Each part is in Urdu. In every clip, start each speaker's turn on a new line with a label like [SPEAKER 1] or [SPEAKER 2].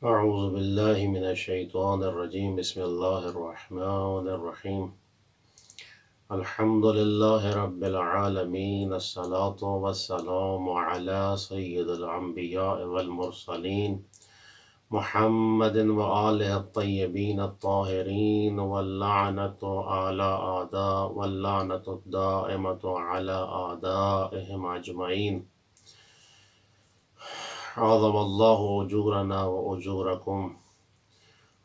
[SPEAKER 1] اعوذ باللہ من الشیطان الرجیم بسم اللہ الرحمن الرحیم الحمد للہ رب العالمین الصلاة والسلام علی سید الانبیاء والمرسلین محمد وآلہ الطیبین الطاہرین واللعنة علی واللعنة الدائمة علی اعدائهم اجمعین عظم اللہ اجورنا و اجورکم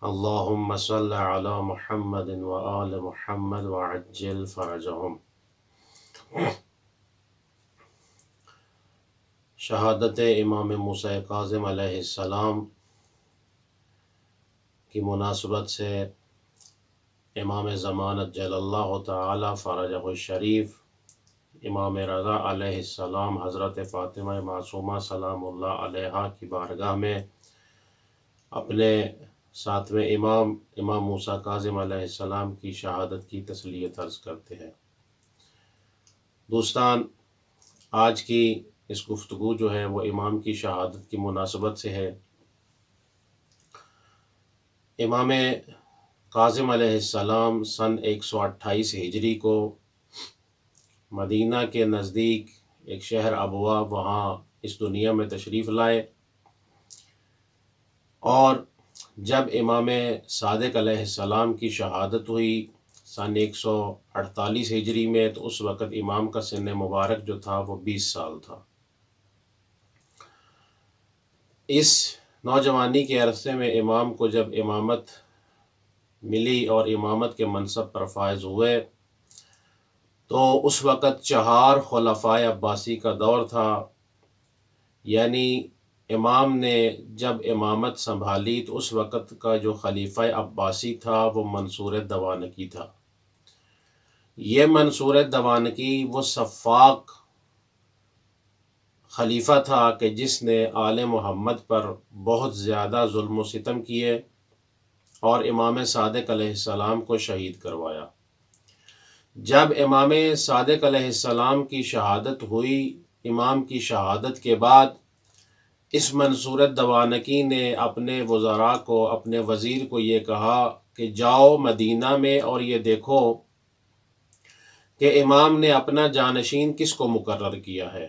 [SPEAKER 1] اللہم صل علی محمد و آل محمد وعجل فرجہم۔ شہادت امام موسیٰ کاظم علیہ السلام کی مناسبت سے امام زمانت جل اللہ تعالی فرجہ الشریف امام رضا علیہ السلام حضرت فاطمہ معصومہ سلام اللہ علیہا کی بارگاہ میں اپنے ساتویں امام موسیٰ کاظم علیہ السلام کی شہادت کی تسلیت عرض کرتے ہیں۔ دوستان، آج کی اس گفتگو جو ہے وہ امام کی شہادت کی مناسبت سے ہے۔ امام کاظم علیہ السلام سن 128 ہجری کو مدینہ کے نزدیک ایک شہر ابوا وہاں اس دنیا میں تشریف لائے، اور جب امام صادق علیہ السلام کی شہادت ہوئی سن 148 ہجری میں، تو اس وقت امام کا سن مبارک جو تھا وہ 20 سال تھا۔ اس نوجوانی کے عرصے میں امام کو جب امامت ملی اور امامت کے منصب پر فائز ہوئے، تو اس وقت 4 خلفائے عباسی کا دور تھا، یعنی امام نے جب امامت سنبھالی تو اس وقت کا جو خلیفہ عباسی تھا وہ منصور دوانکی تھا۔ یہ منصور دوانکی وہ سفاک خلیفہ تھا کہ جس نے آل محمد پر بہت زیادہ ظلم و ستم کیے اور امام صادق علیہ السلام کو شہید کروایا۔ جب امام صادق علیہ السلام کی شہادت ہوئی، امام کی شہادت کے بعد اس منصور دوانکی نے اپنے وزراء کو، اپنے وزیر کو یہ کہا کہ جاؤ مدینہ میں اور یہ دیکھو کہ امام نے اپنا جانشین کس کو مقرر کیا ہے،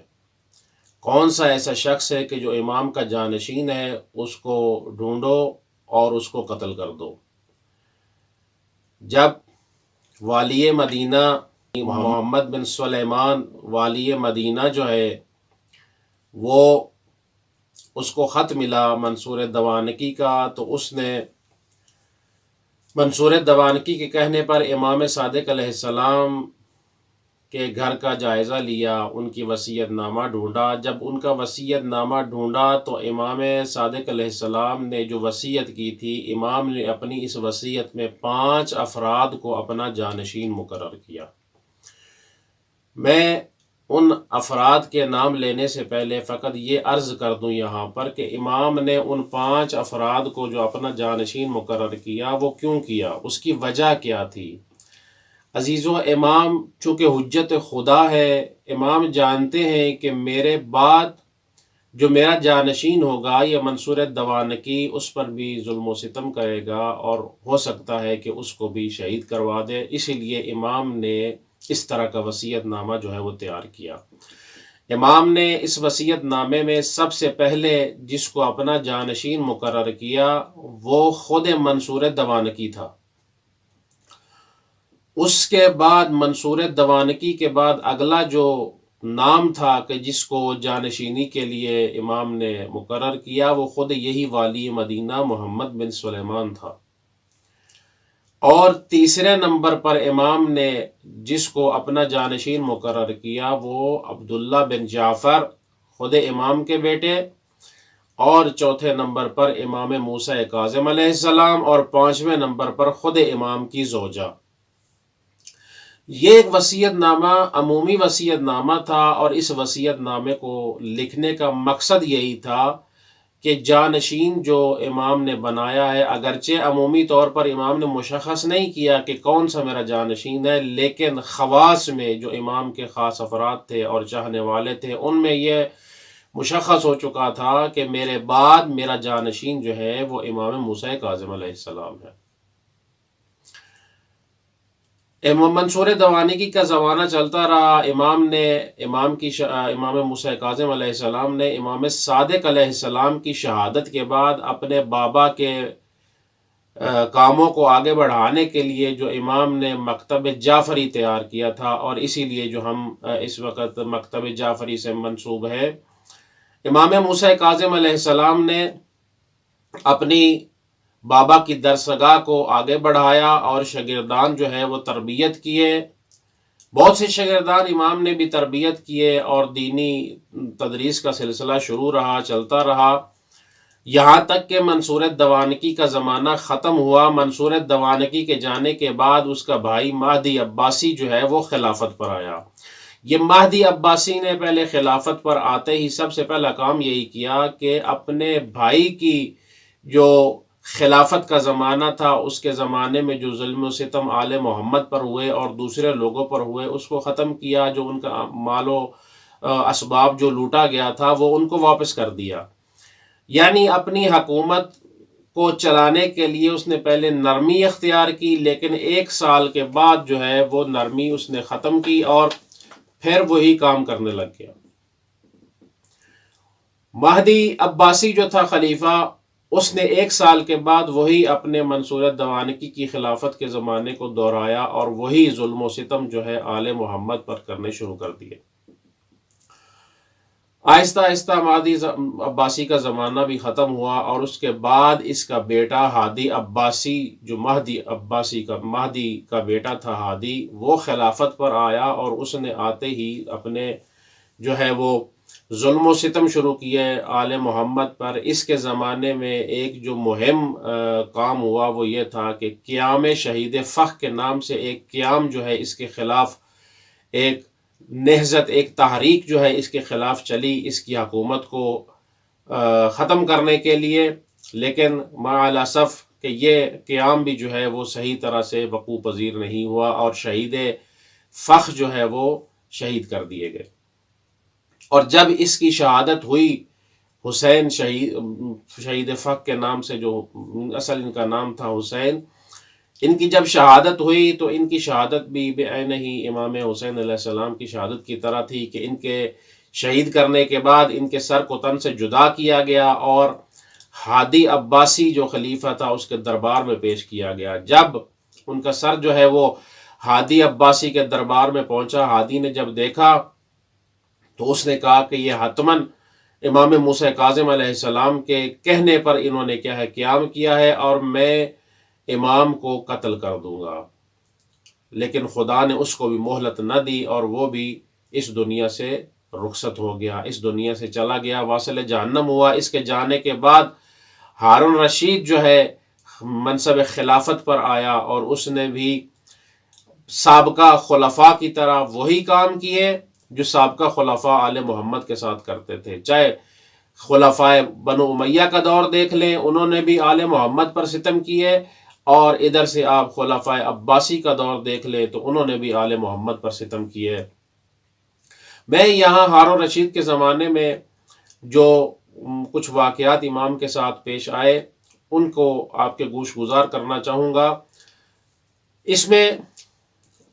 [SPEAKER 1] کون سا ایسا شخص ہے کہ جو امام کا جانشین ہے، اس کو ڈھونڈو اور اس کو قتل کر دو۔ جب والی مدینہ محمد بن سلیمان والی مدینہ جو ہے وہ اس کو خط ملا منصور دوانکی کا، تو اس نے منصور دوانکی کے کہنے پر امام صادق علیہ السلام کے گھر کا جائزہ لیا، ان کی وصیت نامہ ڈھونڈا۔ جب ان کا وصیت نامہ ڈھونڈا تو امام صادق علیہ السلام نے جو وصیت کی تھی، امام نے اپنی اس وصیت میں 5 افراد کو اپنا جانشین مقرر کیا۔ میں ان افراد کے نام لینے سے پہلے فقط یہ عرض کر دوں یہاں پر کہ امام نے ان 5 افراد کو جو اپنا جانشین مقرر کیا وہ کیوں کیا، اس کی وجہ کیا تھی۔ عزیزو، امام چونکہ حجت خدا ہے، امام جانتے ہیں کہ میرے بعد جو میرا جانشین ہوگا یہ منصور دوانکی، اس پر بھی ظلم و ستم کرے گا اور ہو سکتا ہے کہ اس کو بھی شہید کروا دے، اسی لیے امام نے اس طرح کا وصیت نامہ جو ہے وہ تیار کیا۔ امام نے اس وصیت نامے میں سب سے پہلے جس کو اپنا جانشین مقرر کیا وہ خود منصور دوانکی تھا۔ اس کے بعد منصور دوانکی کے بعد اگلا جو نام تھا کہ جس کو جانشینی کے لیے امام نے مقرر کیا وہ خود یہی والی مدینہ محمد بن سلیمان تھا۔ اور تیسرے نمبر پر امام نے جس کو اپنا جانشین مقرر کیا وہ عبداللہ بن جعفر، خود امام کے بیٹے، اور چوتھے نمبر پر امام موسیٰ کاظم علیہ السلام، اور 5ویں نمبر پر خود امام کی زوجہ۔ یہ ایک وصیت نامہ، عمومی وصیت نامہ تھا، اور اس وصیت نامے کو لکھنے کا مقصد یہی تھا کہ جانشین جو امام نے بنایا ہے، اگرچہ عمومی طور پر امام نے مشخص نہیں کیا کہ کون سا میرا جانشین ہے، لیکن خواص میں جو امام کے خاص افراد تھے اور چاہنے والے تھے، ان میں یہ مشخص ہو چکا تھا کہ میرے بعد میرا جانشین جو ہے وہ امام موسیٰ کاظم علیہ السلام ہے۔ منصور دوانیکی کا زمانہ چلتا رہا، امام موسیٰ کاظم علیہ السلام نے امام صادق علیہ السلام کی شہادت کے بعد اپنے بابا کے کاموں کو آگے بڑھانے کے لیے جو امام نے مکتب جعفری تیار کیا تھا، اور اسی لیے جو ہم اس وقت مکتب جعفری سے منسوب ہے، امام موسیٰ کاظم علیہ السلام نے اپنی بابا کی درسگاہ کو آگے بڑھایا اور شاگردان جو ہے وہ تربیت کیے۔ بہت سے شاگردان امام نے بھی تربیت کیے اور دینی تدریس کا سلسلہ شروع رہا، چلتا رہا، یہاں تک کہ منصور دوانکی کا زمانہ ختم ہوا۔ منصور دوانکی کے جانے کے بعد اس کا بھائی مہدی عباسی جو ہے وہ خلافت پر آیا۔ یہ مہدی عباسی نے پہلے خلافت پر آتے ہی سب سے پہلا کام یہی کیا کہ اپنے بھائی کی جو خلافت کا زمانہ تھا، اس کے زمانے میں جو ظلم و ستم آل محمد پر ہوئے اور دوسرے لوگوں پر ہوئے، اس کو ختم کیا۔ جو ان کا مال و اسباب جو لوٹا گیا تھا وہ ان کو واپس کر دیا۔ یعنی اپنی حکومت کو چلانے کے لیے اس نے پہلے نرمی اختیار کی، لیکن 1 سال کے بعد جو ہے وہ نرمی اس نے ختم کی اور پھر وہی کام کرنے لگ گیا۔ مہدی عباسی جو تھا خلیفہ، اس نے 1 سال کے بعد وہی اپنے منصور دوانکی کی خلافت کے زمانے کو دہرایا اور وہی ظلم و ستم جو ہے آل محمد پر کرنے شروع کر دیے۔ آہستہ آہستہ مہدی عباسی کا زمانہ بھی ختم ہوا اور اس کے بعد اس کا بیٹا ہادی عباسی، جو مہدی کا بیٹا تھا ہادی، وہ خلافت پر آیا اور اس نے آتے ہی اپنے جو ہے وہ ظلم و ستم شروع کیے آل محمد پر۔ اس کے زمانے میں ایک جو مہم کام ہوا وہ یہ تھا کہ قیام شہید فخ کے نام سے ایک قیام جو ہے اس کے خلاف، ایک نہضت، ایک تحریک جو ہے اس کے خلاف چلی، اس کی حکومت کو ختم کرنے کے لیے، لیکن مع الاسف کہ یہ قیام بھی جو ہے وہ صحیح طرح سے وقوع پذیر نہیں ہوا اور شہید فخ جو ہے وہ شہید کر دیے گئے۔ اور جب اس کی شہادت ہوئی، حسین شہید فخ کے نام سے، جو اصل ان کا نام تھا حسین، ان کی جب شہادت ہوئی تو ان کی شہادت بھی بعین ہی امام حسین علیہ السلام کی شہادت کی طرح تھی کہ ان کے شہید کرنے کے بعد ان کے سر کو تن سے جدا کیا گیا اور ہادی عباسی جو خلیفہ تھا اس کے دربار میں پیش کیا گیا۔ جب ان کا سر جو ہے وہ ہادی عباسی کے دربار میں پہنچا، ہادی نے جب دیکھا تو اس نے کہا کہ یہ حتماً امام موسیٰ کاظم علیہ السلام کے کہنے پر انہوں نے کیا ہے، قیام کیا ہے اور میں امام کو قتل کر دوں گا۔ لیکن خدا نے اس کو بھی مہلت نہ دی اور وہ بھی اس دنیا سے رخصت ہو گیا، اس دنیا سے چلا گیا، واصل جہنم ہوا۔ اس کے جانے کے بعد ہارون رشید جو ہے منصب خلافت پر آیا اور اس نے بھی سابقہ خلفاء کی طرح وہی کام کیے جو سابقہ خلفاء آل محمد کے ساتھ کرتے تھے۔ چاہے خلفاء بنو امیہ کا دور دیکھ لیں، انہوں نے بھی آل محمد پر ستم کیے، اور ادھر سے آپ خلفاء عباسی کا دور دیکھ لیں تو انہوں نے بھی آل محمد پر ستم کیے۔ میں یہاں ہارون رشید کے زمانے میں جو کچھ واقعات امام کے ساتھ پیش آئے ان کو آپ کے گوش گزار کرنا چاہوں گا۔ اس میں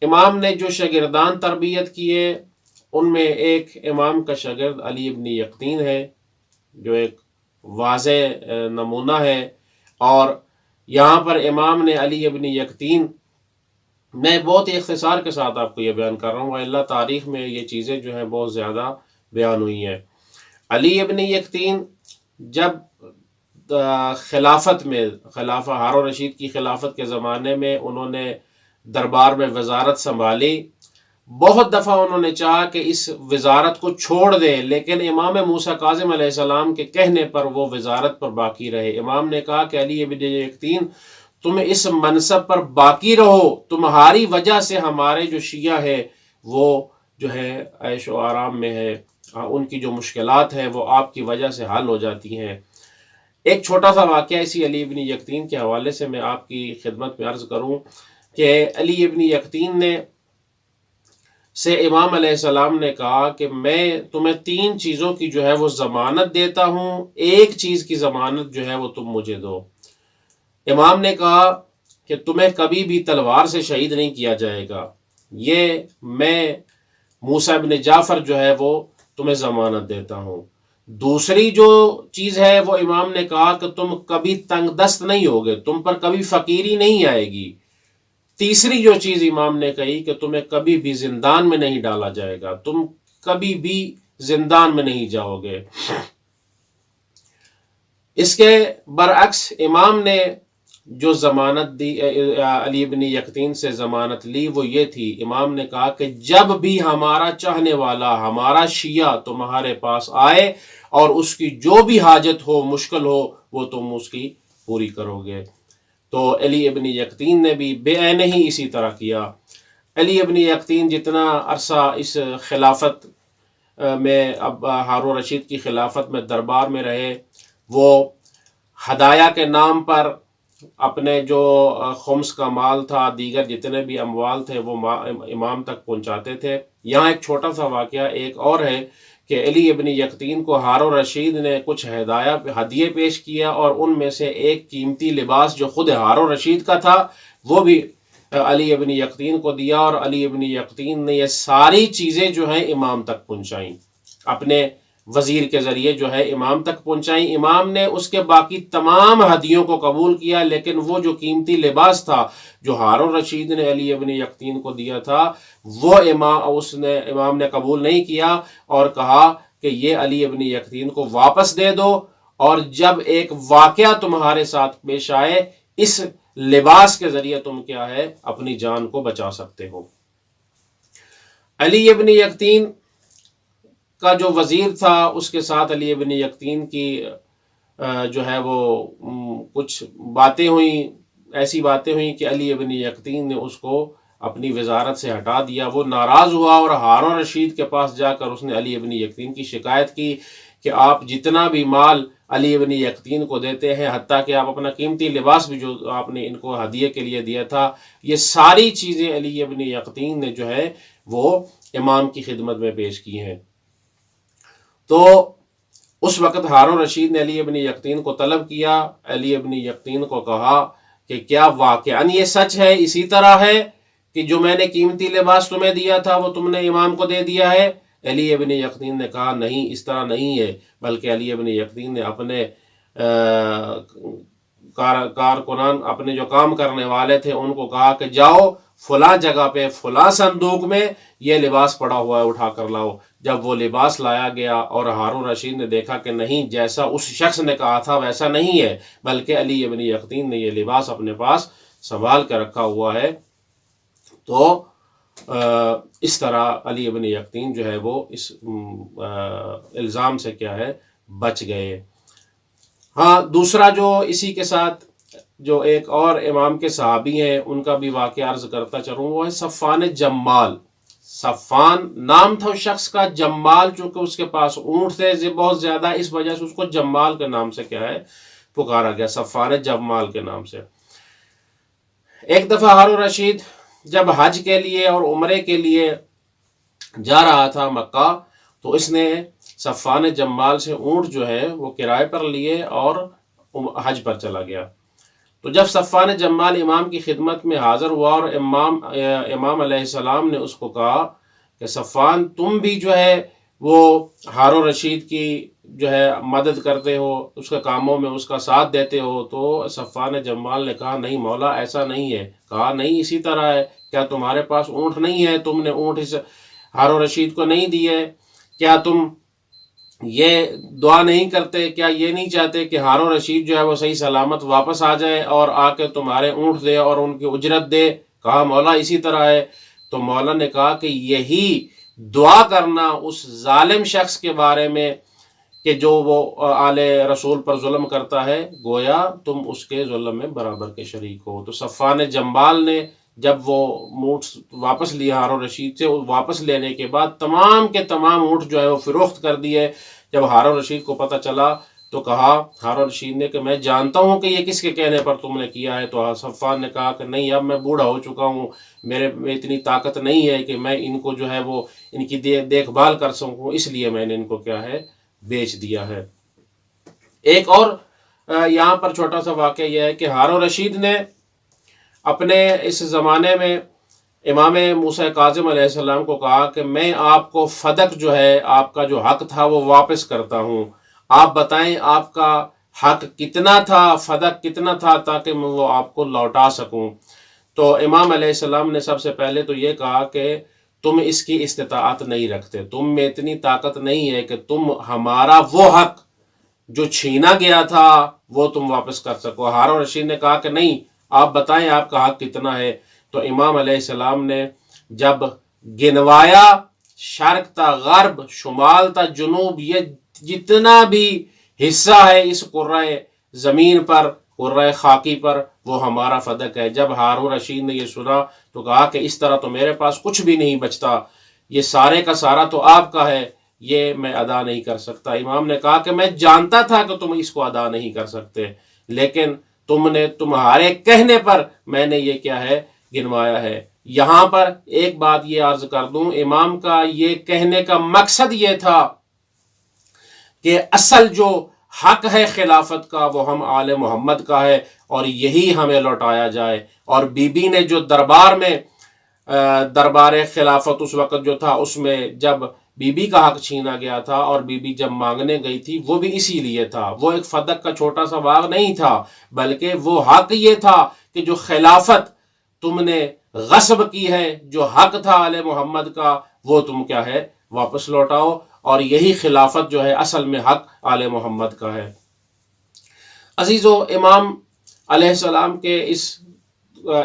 [SPEAKER 1] امام نے جو شاگردان تربیت کیے ان میں ایک امام کا شاگرد علی ابن یقطین ہے جو ایک واضح نمونہ ہے، اور یہاں پر امام نے علی ابن یقطین، میں بہت ہی اختصار کے ساتھ آپ کو یہ بیان کر رہا ہوں، اللہ تاریخ میں یہ چیزیں جو ہیں بہت زیادہ بیان ہوئی ہیں۔ علی ابن یقطین جب خلافت میں، خلافہ ہارون رشید کی خلافت کے زمانے میں انہوں نے دربار میں وزارت سنبھالی، بہت دفعہ انہوں نے چاہا کہ اس وزارت کو چھوڑ دیں، لیکن امام موسیٰ کاظم علیہ السلام کے کہنے پر وہ وزارت پر باقی رہے۔ امام نے کہا کہ علی ابن یقطین تم اس منصب پر باقی رہو، تمہاری وجہ سے ہمارے جو شیعہ ہے وہ جو ہے عیش و آرام میں ہے، ان کی جو مشکلات ہیں وہ آپ کی وجہ سے حل ہو جاتی ہیں۔ ایک چھوٹا سا واقعہ اسی علی ابن یقطین کے حوالے سے میں آپ کی خدمت میں عرض کروں کہ علی ابن یقطین نے سے امام علیہ السلام نے کہا کہ میں تمہیں 3 چیزوں کی جو ہے وہ ضمانت دیتا ہوں، ایک چیز کی ضمانت جو ہے وہ تم مجھے دو۔ امام نے کہا کہ تمہیں کبھی بھی تلوار سے شہید نہیں کیا جائے گا، یہ میں موسیٰ ابن جعفر جو ہے وہ تمہیں ضمانت دیتا ہوں۔ دوسری جو چیز ہے وہ امام نے کہا کہ تم کبھی تنگ دست نہیں ہوگے، تم پر کبھی فقیری نہیں آئے گی۔ تیسری جو چیز امام نے کہی کہ تمہیں کبھی بھی زندان میں نہیں ڈالا جائے گا، تم کبھی بھی زندان میں نہیں جاؤ گے۔ اس کے برعکس امام نے جو ضمانت دی علی بن یقطین سے ضمانت لی وہ یہ تھی، امام نے کہا کہ جب بھی ہمارا چاہنے والا، ہمارا شیعہ تمہارے پاس آئے اور اس کی جو بھی حاجت ہو، مشکل ہو، وہ تم اس کی پوری کرو گے۔ تو علی ابن یقطین نے بھی بے عین ہی اسی طرح کیا۔ علی ابن یقطین جتنا عرصہ اس خلافت میں، اب ہارون رشید کی خلافت میں دربار میں رہے، وہ ہدایہ کے نام پر اپنے جو خمس کا مال تھا، دیگر جتنے بھی اموال تھے وہ امام تک پہنچاتے تھے۔ یہاں ایک چھوٹا سا واقعہ ایک اور ہے کہ علی ابن یقطین کو ہارون رشید نے کچھ ہدیے پیش کیا، اور ان میں سے ایک قیمتی لباس جو خود ہارون رشید کا تھا وہ بھی علی ابن یقطین کو دیا، اور علی ابن یقطین نے یہ ساری چیزیں جو ہیں امام تک پہنچائیں، اپنے وزیر کے ذریعے جو ہے امام تک پہنچائیں۔ امام نے اس کے باقی تمام ہدیوں کو قبول کیا، لیکن وہ جو قیمتی لباس تھا جو ہارون رشید نے علی ابن یقطین کو دیا تھا وہ امام نے قبول نہیں کیا، اور کہا کہ یہ علی ابن یقطین کو واپس دے دو، اور جب ایک واقعہ تمہارے ساتھ پیش آئے اس لباس کے ذریعے تم کیا ہے اپنی جان کو بچا سکتے ہو۔ علی ابن یقطین کا جو وزیر تھا اس کے ساتھ علی ابن یقطین کی جو ہے وہ کچھ باتیں ہوئیں، ایسی باتیں ہوئیں کہ علی ابن یقطین نے اس کو اپنی وزارت سے ہٹا دیا۔ وہ ناراض ہوا اور ہارون رشید کے پاس جا کر اس نے علی ابن یقطین کی شکایت کی کہ آپ جتنا بھی مال علی ابن یقطین کو دیتے ہیں، حتیٰ کہ آپ اپنا قیمتی لباس بھی جو آپ نے ان کو ہدیے کے لیے دیا تھا، یہ ساری چیزیں علی ابن یقطین نے جو ہے وہ امام کی خدمت میں پیش کی ہیں۔ تو اس وقت ہارون رشید نے علی ابن یقطین کو طلب کیا، علی ابن یقطین کو کہا کہ کیا واقعاً یہ سچ ہے، اسی طرح ہے کہ جو میں نے قیمتی لباس تمہیں دیا تھا وہ تم نے امام کو دے دیا ہے؟ علی ابن یقطین نے کہا نہیں، اس طرح نہیں ہے، بلکہ علی ابن یقطین نے اپنے کارکنان، اپنے جو کام کرنے والے تھے ان کو کہا کہ جاؤ فلاں جگہ پہ فلاں صندوق میں یہ لباس پڑا ہوا ہے، اٹھا کر لاؤ۔ جب وہ لباس لایا گیا اور ہارون رشید نے دیکھا کہ نہیں، جیسا اس شخص نے کہا تھا ویسا نہیں ہے، بلکہ علی ابن یقطین نے یہ لباس اپنے پاس سنبھال کے رکھا ہوا ہے، تو اس طرح علی ابن یقطین جو ہے وہ اس الزام سے کیا ہے بچ گئے۔ ہاں، دوسرا جو اسی کے ساتھ جو ایک اور امام کے صحابی ہیں ان کا بھی واقعہ عرض کرتا چلوں، وہ ہے صفوان جمال۔ صفوان نام تھا اس شخص کا، جمال چونکہ اس کے پاس اونٹ تھے بہت زیادہ، اس وجہ سے اس کو جمال کے نام سے کیا ہے پکارا گیا، صفوان جمال کے نام سے۔ ایک دفعہ ہارون رشید جب حج کے لیے اور عمرے کے لیے جا رہا تھا مکہ، تو اس نے صفوان جمال سے اونٹ جو ہے وہ کرائے پر لیے اور حج پر چلا گیا۔ تو جب صفوان جمال امام کی خدمت میں حاضر ہوا اور امام علیہ السلام نے اس کو کہا کہ صفوان تم بھی جو ہے وہ ہارون رشید کی جو ہے مدد کرتے ہو، اس کے کاموں میں اس کا ساتھ دیتے ہو، تو صفوان جمال نے کہا نہیں مولا ایسا نہیں ہے۔ کہا نہیں اسی طرح ہے، کیا تمہارے پاس اونٹ نہیں ہے؟ تم نے اونٹ اس ہارون رشید کو نہیں دی ہے؟ کیا تم یہ دعا نہیں کرتے؟ کیا یہ نہیں چاہتے کہ ہارون رشید جو ہے وہ صحیح سلامت واپس آ جائے اور آ کے تمہارے اونٹ دے اور ان کی اجرت دے؟ کہا مولا اسی طرح ہے۔ تو مولا نے کہا کہ یہی دعا کرنا اس ظالم شخص کے بارے میں کہ جو وہ آل رسول پر ظلم کرتا ہے، گویا تم اس کے ظلم میں برابر کے شریک ہو۔ تو صفوان جمال نے جب وہ اونٹ واپس لیا ہارون رشید سے، واپس لینے کے بعد تمام کے تمام اونٹ جو ہے وہ فروخت کر دیے۔ جب ہارون رشید کو پتہ چلا تو کہا ہارون رشید نے کہ میں جانتا ہوں کہ یہ کس کے کہنے پر تم نے کیا ہے۔ تو صفوان نے کہا کہ نہیں، اب میں بوڑھا ہو چکا ہوں، میرے میں اتنی طاقت نہیں ہے کہ میں ان کو جو ہے وہ ان کی دیکھ بھال کر سکوں، اس لیے میں نے ان کو کیا ہے بیچ دیا ہے۔ ایک اور یہاں پر چھوٹا سا واقعہ یہ ہے کہ ہارون رشید نے اپنے اس زمانے میں امام موسیٰ کاظم علیہ السلام کو کہا کہ میں آپ کو فدق جو ہے، آپ کا جو حق تھا وہ واپس کرتا ہوں، آپ بتائیں آپ کا حق کتنا تھا، فدق کتنا تھا، تاکہ میں وہ آپ کو لوٹا سکوں۔ تو امام علیہ السلام نے سب سے پہلے تو یہ کہا کہ تم اس کی استطاعت نہیں رکھتے، تم میں اتنی طاقت نہیں ہے کہ تم ہمارا وہ حق جو چھینا گیا تھا وہ تم واپس کر سکو۔ ہارون رشید نے کہا کہ نہیں، آپ بتائیں آپ کا حق کتنا ہے۔ تو امام علیہ السلام نے جب گنوایا، شرق تا غرب، شمال تا جنوب، یہ جتنا بھی حصہ ہے اس قرۂ زمین پر، قرۂ خاکی پر، وہ ہمارا فدق ہے۔ جب ہارون رشید نے یہ سنا تو کہا کہ اس طرح تو میرے پاس کچھ بھی نہیں بچتا، یہ سارے کا سارا تو آپ کا ہے، یہ میں ادا نہیں کر سکتا۔ امام نے کہا کہ میں جانتا تھا کہ تم اس کو ادا نہیں کر سکتے، لیکن تمہارے کہنے پر میں نے یہ کیا ہے گنوایا ہے۔ یہاں پر ایک بات یہ عرض کر دوں، امام کا یہ کہنے کا مقصد یہ تھا کہ اصل جو حق ہے خلافت کا وہ ہم آل محمد کا ہے، اور یہی ہمیں لوٹایا جائے۔ اور بی بی نے جو دربار خلافت اس وقت جو تھا، اس میں جب بی بی کا حق چھینا گیا تھا اور بی بی جب مانگنے گئی تھی، وہ بھی اسی لیے تھا، وہ ایک فدق کا چھوٹا سا باغ نہیں تھا، بلکہ وہ حق یہ تھا کہ جو خلافت تم نے غصب کی ہے، جو حق تھا آل محمد کا، وہ تم کیا ہے واپس لوٹاؤ، اور یہی خلافت جو ہے اصل میں حق آل محمد کا ہے۔ عزیزو، امام علیہ السلام کے اس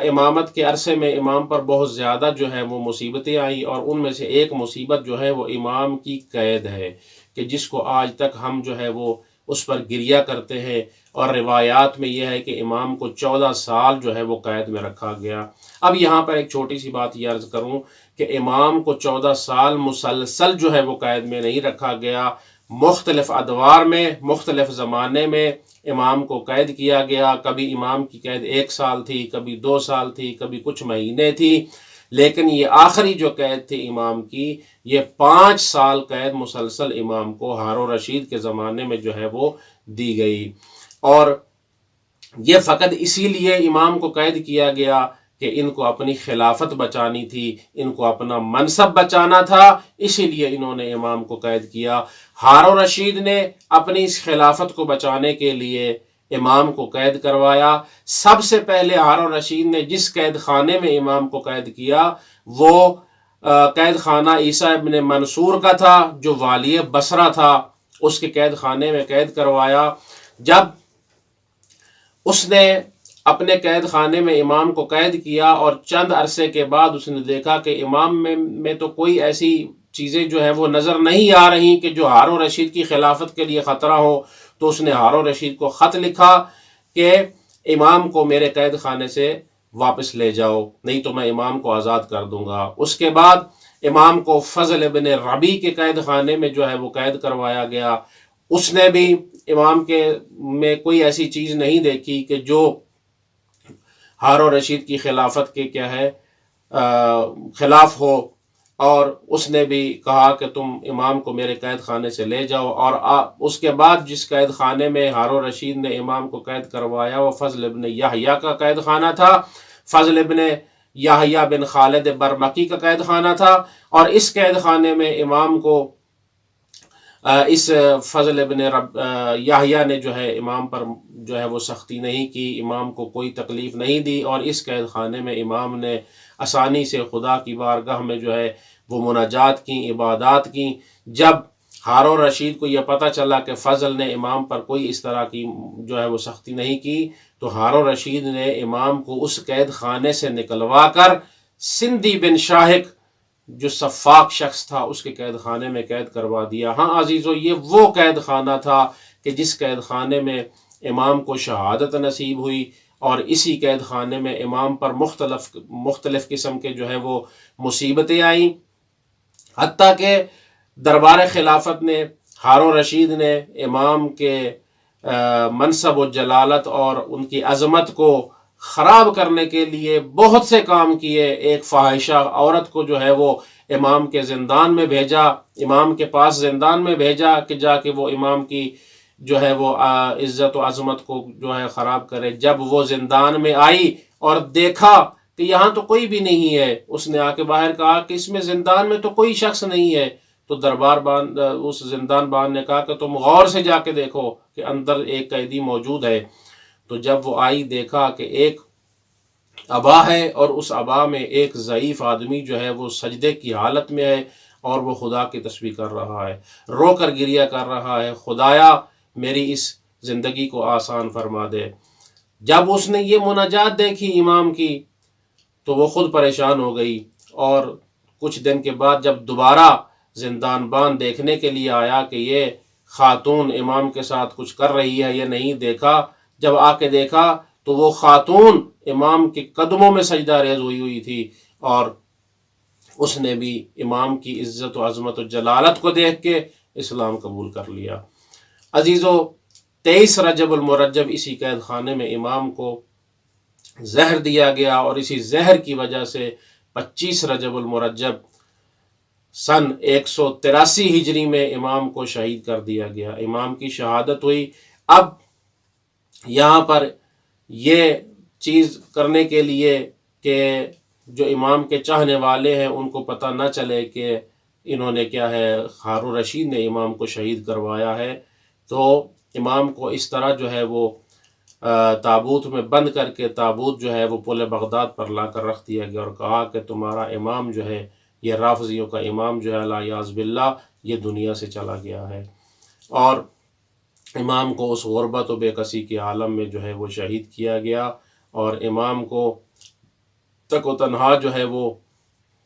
[SPEAKER 1] امامت کے عرصے میں امام پر بہت زیادہ جو ہے وہ مصیبتیں آئیں، اور ان میں سے ایک مصیبت جو ہے وہ امام کی قید ہے، کہ جس کو آج تک ہم جو ہے وہ اس پر گریہ کرتے ہیں، اور روایات میں یہ ہے کہ امام کو 14 سال جو ہے وہ قید میں رکھا گیا۔ اب یہاں پر ایک چھوٹی سی بات یہ عرض کروں کہ امام کو 14 سال مسلسل جو ہے وہ قید میں نہیں رکھا گیا، مختلف ادوار میں، مختلف زمانے میں امام کو قید کیا گیا۔ کبھی امام کی قید 1 سال تھی، کبھی 2 سال تھی، کبھی کچھ مہینے تھی، لیکن یہ آخری جو قید تھی امام کی، یہ 5 سال قید مسلسل امام کو ہارون رشید کے زمانے میں جو ہے وہ دی گئی۔ اور یہ فقط اسی لیے امام کو قید کیا گیا کہ ان کو اپنی خلافت بچانی تھی، ان کو اپنا منصب بچانا تھا، اسی لیے انہوں نے امام کو قید کیا۔ ہارون رشید نے اپنی اس خلافت کو بچانے کے لیے امام کو قید کروایا۔ سب سے پہلے ہارون رشید نے جس قید خانے میں امام کو قید کیا، وہ قید خانہ عیسیٰ ابن منصور کا تھا، جو والی بصرہ تھا، اس کے قید خانے میں قید کروایا۔ جب اس نے اپنے قید خانے میں امام کو قید کیا، اور چند عرصے کے بعد اس نے دیکھا کہ امام میں تو کوئی ایسی چیزیں جو ہے وہ نظر نہیں آ رہی کہ جو ہارون رشید کی خلافت کے لیے خطرہ ہو، تو اس نے ہارون رشید کو خط لکھا کہ امام کو میرے قید خانے سے واپس لے جاؤ، نہیں تو میں امام کو آزاد کر دوں گا۔ اس کے بعد امام کو فضل ابن ربیع کے قید خانے میں جو ہے وہ قید کروایا گیا۔ اس نے بھی امام کے میں کوئی ایسی چیز نہیں دیکھی کہ جو ہارون رشید کی خلافت کے کیا ہے خلاف ہو، اور اس نے بھی کہا کہ تم امام کو میرے قید خانے سے لے جاؤ۔ اور اس کے بعد جس قید خانے میں ہارون رشید نے امام کو قید کروایا وہ فضل ابن یحییٰ کا قید خانہ تھا، فضل ابن یحییٰ بن خالد برمکی کا قید خانہ تھا۔ اور اس قید خانے میں امام کو اس فضل ابن یحییٰ نے جو ہے امام پر جو ہے وہ سختی نہیں کی، امام کو کوئی تکلیف نہیں دی، اور اس قید خانے میں امام نے آسانی سے خدا کی بارگاہ میں جو ہے وہ مناجات کی، عبادات کی۔ جب ہارون رشید کو یہ پتہ چلا کہ فضل نے امام پر کوئی اس طرح کی جو ہے وہ سختی نہیں کی، تو ہارون رشید نے امام کو اس قید خانے سے نکلوا کر سندھی بن شاہق جو صفاق شخص تھا اس کے قید خانے میں قید کروا دیا۔ ہاں عزیزو، یہ وہ قید خانہ تھا کہ جس قید خانے میں امام کو شہادت نصیب ہوئی، اور اسی قید خانے میں امام پر مختلف قسم کے جو ہے وہ مصیبتیں آئیں، حتیٰ کہ دربار خلافت نے، ہارون رشید نے امام کے منصب و جلالت اور ان کی عظمت کو خراب کرنے کے لیے بہت سے کام کیے۔ ایک فاحشہ عورت کو جو ہے وہ امام کے زندان میں بھیجا، امام کے پاس زندان میں بھیجا کہ جا کے وہ امام کی جو ہے وہ عزت و عظمت کو جو ہے خراب کرے۔ جب وہ زندان میں آئی اور دیکھا کہ یہاں تو کوئی بھی نہیں ہے، اس نے آ کے باہر کہا کہ اس میں زندان میں تو کوئی شخص نہیں ہے۔ تو دربار بان اس زندان بان نے کہا کہ تم غور سے جا کے دیکھو کہ اندر ایک قیدی موجود ہے۔ تو جب وہ آئی دیکھا کہ ایک عبا ہے اور اس عبا میں ایک ضعیف آدمی جو ہے وہ سجدے کی حالت میں ہے اور وہ خدا کی تسبیح کر رہا ہے، رو کر گریہ کر رہا ہے، خدایا میری اس زندگی کو آسان فرما دے۔ جب اس نے یہ مناجات دیکھی امام کی تو وہ خود پریشان ہو گئی، اور کچھ دن کے بعد جب دوبارہ زندان بان دیکھنے کے لیے آیا کہ یہ خاتون امام کے ساتھ کچھ کر رہی ہے یا نہیں، دیکھا، جب آ کے دیکھا تو وہ خاتون امام کے قدموں میں سجدہ ریز ہوئی تھی، اور اس نے بھی امام کی عزت و عظمت و جلالت کو دیکھ کے اسلام قبول کر لیا۔ عزیزو، 23 رجب المرجب اسی قید خانے میں امام کو زہر دیا گیا، اور اسی زہر کی وجہ سے 25 رجب المرجب سن 183 ہجری میں امام کو شہید کر دیا گیا۔ امام کی شہادت ہوئی۔ اب یہاں پر یہ چیز کرنے کے لیے کہ جو امام کے چاہنے والے ہیں ان کو پتہ نہ چلے کہ انہوں نے کیا ہے، ہارون رشید نے امام کو شہید کروایا ہے، تو امام کو اس طرح جو ہے وہ تابوت میں بند کر کے تابوت جو ہے وہ پل بغداد پر لا کر رکھ دیا گیا، اور کہا کہ تمہارا امام جو ہے، یہ رافضیوں کا امام جو ہے الیاذ باللہ، یہ دنیا سے چلا گیا ہے۔ اور امام کو اس غربت و بے کسی کے عالم میں جو ہے وہ شہید کیا گیا، اور امام کو تک و تنہا جو ہے وہ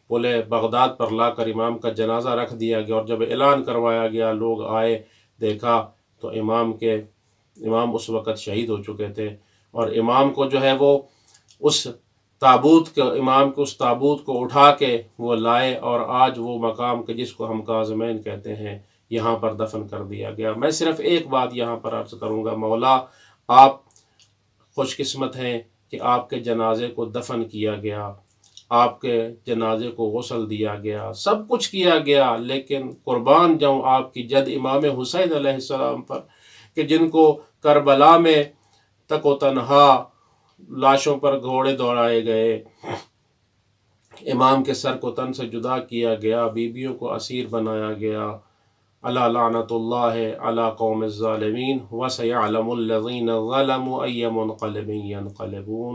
[SPEAKER 1] پل بغداد پر لا کر امام کا جنازہ رکھ دیا گیا، اور جب اعلان کروایا گیا، لوگ آئے، دیکھا تو امام اس وقت شہید ہو چکے تھے، اور امام کو جو ہے وہ اس امام کو اس تابوت کو اٹھا کے وہ لائے، اور آج وہ مقام کے جس کو ہم کاظمین کہتے ہیں یہاں پر دفن کر دیا گیا۔ میں صرف ایک بات یہاں پر عرض کروں گا، مولا آپ خوش قسمت ہیں کہ آپ کے جنازے کو دفن کیا گیا، آپ کے جنازے کو غسل دیا گیا، سب کچھ کیا گیا، لیکن قربان جاؤں آپ کی جد امام حسین علیہ السلام پر کہ جن کو کربلا میں تک و تنہا لاشوں پر گھوڑے دوڑائے گئے، امام کے سر کو تن سے جدا کیا گیا، بیویوں کو اسیر بنایا گیا۔ الا لعنت اللہ علی قوم الظالمین وسیعلم الذین ظلموا ای منقلب ینقلبون۔